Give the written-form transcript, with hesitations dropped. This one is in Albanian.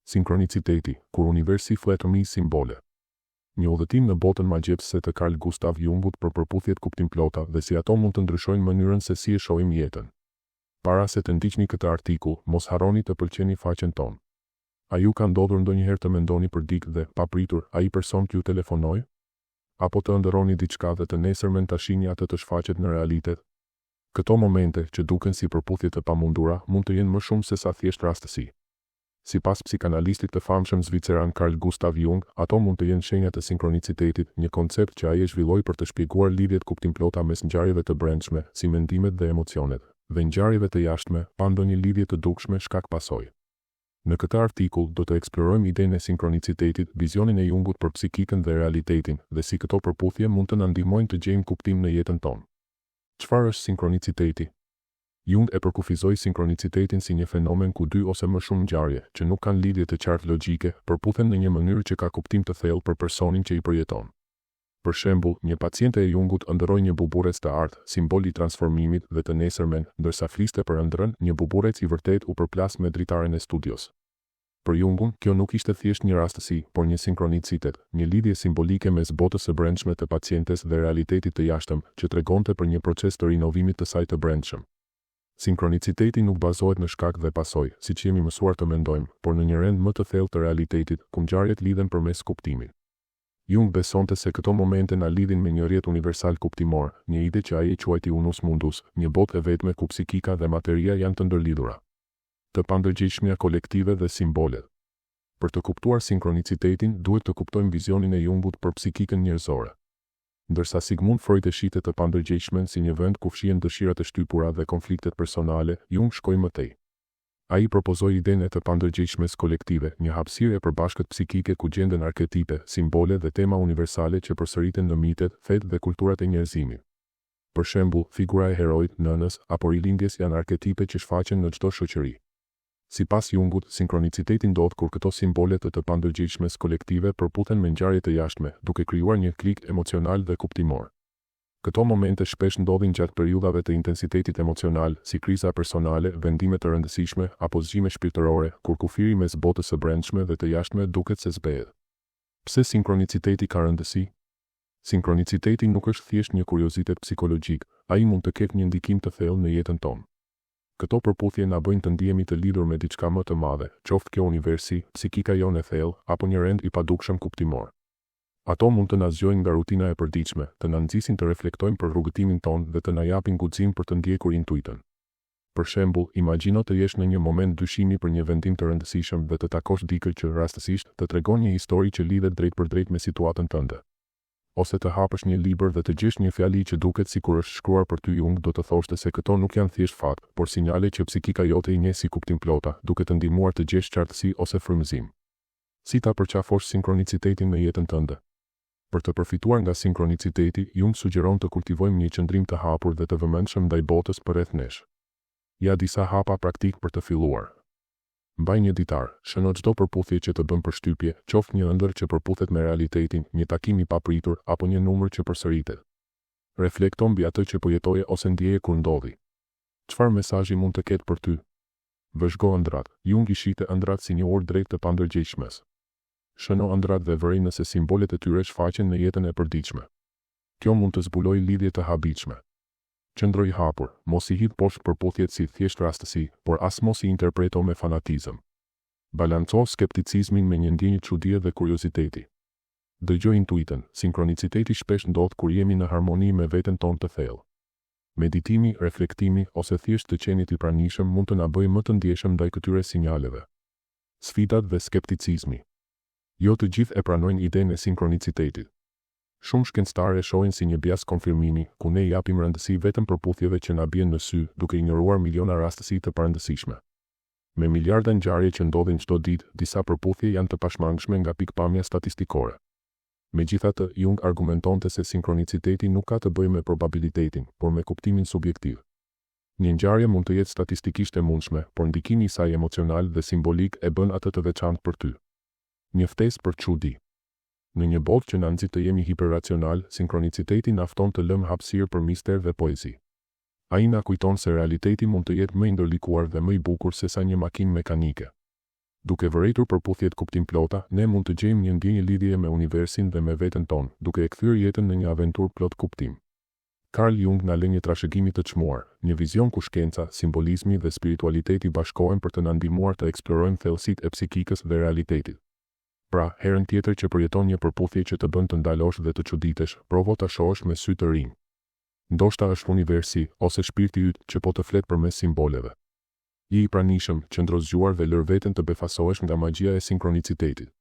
Sinkroniciteti, kur universi fletëmi simbole. Një udhëtim në botën magjepse të Carl Gustav Jungut për përputhjet kuptimplota dhe si ato mund të ndryshojnë mënyrën se si e shohim jetën. Para se të ndiqni këtë artikull, mos harroni të pëlqeni faqen tonë. A ju ka ndodhur ndonjëherë të mendoni për dikë dhe, papritur, ai person që ju telefonoi? Apo të ëndërroni diçka dhe të nesërmen ta shihni atë të shfaqet në realitet? Këto momente, që duken si përputhje të pamundura, mund të jenë më shumë se sa thjesht rastësi. Sipas psikanalistit të famshëm zviceran Carl Gustav Jung, ato mund të jenë shenja të sinkronicitetit, një koncept që ai e zhvilloi për të shpjeguar lidhjet kuptimplota mes ngjarjeve të brendshme, si mendimet dhe emocionet, dhe ngjarjeve të jashtme, pa ndonjë lidhje të dukshme shkak-pasojë. Në këtë artikull do të eksplorojmë idenë e sinkronicitetit, vizionin e Jungut për psikikën dhe realitetin, dhe si këto përputhje mund të na ndihmojnë të gjejmë kuptim në jetën tonë. Çfarë është sinkroniciteti? Jung e përkufizoi sinkronicitetin si një fenomen ku dy ose më shumë ngjarje, që nuk kanë lidhje të qartë logjike, përputhen në një mënyrë që ka kuptim të thellë për personin që i përjeton. Për shembull, një paciente e Jungut ëndërroi një buburrec të artë, simbol i transformimit dhe të nesërmen, ndërsa fliste për ëndrrën, një buburrec i vërtet u përplas me dritaren e studios. Për Jungun, kjo nuk ishte thjesht një rastësi, por një sinkronicitet, një lidhje simbolike mes botës së brendshme të pacientes dhe realitetit të jashtëm, që tregonte për një proces të rinovimit të saj të brendshëm. Sinkroniciteti nuk bazohet në shkak dhe pasojë, siç jemi mësuar të mendojmë, por në një rend më të thellë të realitetit, ku ngjarjet lidhen përmes kuptimit. Jung besonte se këto momente na lidhin me një rrjet universal kuptimor, një ide që ai e quajti unus mundus, një botë e vetme ku psikika dhe materia janë të ndërlidhura. Të pandërgjeshmja kolektive dhe simbolet. Për të kuptuar sinkronicitetin, duhet të kuptojmë vizionin e Jungut për psikikën njerëzore. Ndërsa Sigmund Freud e shite të pandërgjeshmen si një vend ku fshihen dëshirat e shtypura dhe konfliktet personale, Jung shkoi më tej. Ai propozoi idenë e të pandërgjeshmes kolektive, një hapësirë e përbashkët psikike ku gjenden arketipe, simbole dhe tema universale që përsëriten në mitet, fetë dhe kulturat e njerëzimit. Për shembull, figura e heroit, nënës apo rilindjes janë arketipe që shfaqen në çdo shoqëri. Sipas Jungut, sinkroniciteti ndodh kur këto simbole të pandërgjeshmes kolektive përputhen me ngjarje të jashtme, duke krijuar një klik emocional dhe kuptimor. Këto momente shpesh ndodhin gjatë periudhave të intensitetit emocional, si kriza personale, vendime të rëndësishme apo zgjime shpirtërore, kur kufiri mes botës së brendshme dhe të jashtme duket se zbehet. Pse sinkroniciteti ka rëndësi? Sinkroniciteti nuk është thjesht një kuriozitet psikologjik, ai mund të ketë një ndikim të thellë në jetën tonë. Këto përputhje na bëjnë të ndihemi të lidhur me diçka më të madhe, qoftë kjo universi, psikika jonë e thellë, apo një rend i padukshëm kuptimor. Ato mund të na zgjojnë nga rutina e përditshme, të na nxisin të reflektojmë për rrugëtimin tonë dhe të na japin guxim për të ndjekur intuitën. Për shembull, imagjino të jesh në një moment dyshimi për një vendim të rëndësishëm dhe të takosh dikë që rastësisht të tregon një histori që lidhet drejt për drejt me situatën tënde. Ose të hapësh një libër dhe të gjesh një fjali që duket sikur është shkruar për ty. Jung do të thoshte se këto nuk janë thjesht fakt, por sinjale që psikika jote i njeh si kuptimplota, duke të ndihmuar të gjesh qartësi ose frymëzim. Si ta përqafosh sinkronicitetin në jetën tënde? Për të përfituar nga sinkroniciteti, Jung sugjeron të kultivojmë një qëndrim të hapur dhe të vëmendshëm ndaj botës përreth nesh. Ja disa hapa praktik për të filluar. Mbaj një ditar, shëno çdo përputhje që të bën përshtypje, qoftë një ëndër që përputhet me realitetin, një takim i papritur apo një numër që përsëritet. Reflekto mbi atë që po jetoje ose ndjeje kur ndodhi. Çfarë mesazhi mund të ketë për ty? Vëzhgo ëndrat. Jung i shite ëndrat si një orë drejt të pandërgjeshmes. Shëno ëndrat dhe vërej nëse simbolet e tyre shfaqen në jetën e përditshme. Kjo mund të zbulojë lidhje të habitshme. Qëndroj hapur, mos i hidh poshtë përputhjet si thjesht rastësi, por as mos i interpreto me fanatizëm. Balanco skepticizmin me një ndjenjë çudie dhe kurioziteti. Dëgjoj intuitën. Sinkroniciteti shpesh ndodh kur jemi në harmoni me veten tonë të thellë. Meditimi, reflektimi ose thjesht të qenit i pranishëm mund të na bëjë më të ndjeshëm ndaj këtyre sinjaleve. Sfidat dhe skepticizmi. Jo të gjithë e pranojnë idenë e sinkronicitetit. Shumë shkencëtarë e shohin si një bias konfirmimi, ku ne japim rëndësi vetëm përputhjeve që na bien në sy, duke ignoruar miliona rastësi të parëndësishme. Me miliarda ngjarje që ndodhin çdo ditë, disa përputhje janë të pashmangshme nga pikpamja statistikore. Megjithatë, Jung argumentonte se sinkroniciteti nuk ka të bëjë me probabilitetin, por me kuptimin subjektiv. Një ngjarje mund të jetë statistikisht e mundshme, por ndikimi i saj emocional dhe simbolik e bën atë të veçantë për ty. Një ftesë për çudi. Në një botë që na nxit të jemi hiperracional, sinkroniciteti na fton të lëmë hapësirë për mister dhe poezi. Ai na kujton se realiteti mund të jetë më i ndërlikuar dhe më i bukur se sa një makinë mekanike. Duke vërejtur përputhjet kuptimplota, ne mund të gjejmë një ndjenjë lidhje me universin dhe me veten tonë, duke e kthyer jetën në një aventurë plot kuptim. Carl Jung na lë një trashëgimi të çmuar, një vizion ku shkenca, simbolizmi dhe spiritualiteti bashkohen për të na ndihmuar të eksplorojmë thellësitë e psikikës dhe realitetit. Pra, herën tjetër që përjeton një përputhje që të bën të ndalosh dhe të çuditesh, provo ta shohësh me sy të rinj. Ndoshta është universi ose shpirti yt që po të flet përmes simboleve. Je i pranishëm, qëndro zgjuar dhe lër veten të befasohesh nga magjia e sinkronicitetit.